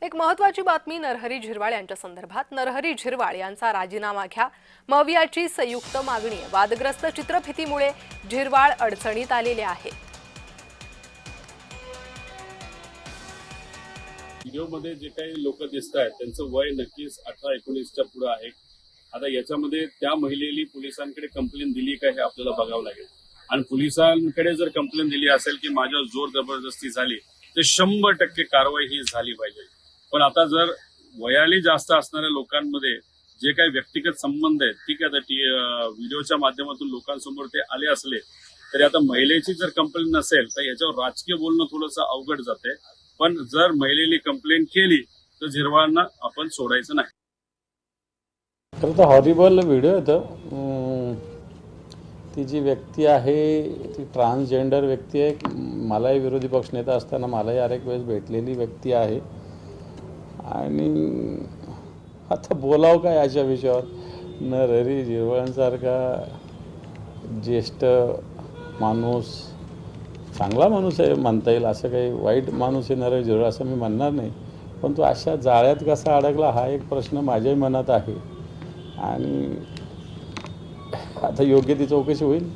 एक महत्त्वाची बातमी नरहरी झिरवाळ यांच्या संदर्भात। नरहरी झिरवाळ यांचा राजीनामा घ्या, मवियाची संयुक्त मागणी। वादग्रस्त चित्रफितीमुळे झिरवाळ अडचणीत आलेले आहेत। व्हिडिओमध्ये जे काही लोक दिसत आहेत त्यांचं वय नक्कीच 18-19च्या पुढे आहे। आता याच्यामध्ये त्या महिलेने पोलिसांकडे कंप्लेंट दिली का हे आपल्याला बघावं लागेल, आणि पोलिसांकडे जर कंप्लेंट दिली असेल की माझ्यावर जोर जबरदस्ती झाली तर 100% कारवाई ही झाली पाहिजे। पण आता जर वयाने जास्त असणाऱ्या लोकांमध्ये जे काही व्यक्तिगत संबंध आहेत, ठीक आहे, आता व्हिडिओच्या माध्यमातून लोकांसमोर ते आले असले तरी आता महिलेची जर कंप्लेंट नसेल तर याच्यावर राजकीय बोलणं थोडंसं अवघड जाते। पण जर महिलेने कंप्लेंट केली तर झिरवाळांना आपण सोडायचं नाही। खरं तर हॉरिबल व्हिडिओ येतो। ती जी व्यक्ती आहे ती ट्रान्सजेंडर व्यक्ती आहे। मलाही विरोधी पक्षनेता असताना मलाही अनेक वेळेस भेटलेली व्यक्ती आहे, आणि आता बोलावं काय अशा विषयावर। नरहरी झिरवाळांसारखा ज्येष्ठ माणूस, चांगला माणूस आहे म्हणता येईल, असं काही वाईट माणूस आहे नरहरी झिरवाळ असं मी म्हणणार नाही, पण तो अशा जाळ्यात कसा अडकला हा एक प्रश्न माझ्याही मनात आहे, आणि आता योग्य ती चौकशी होईल।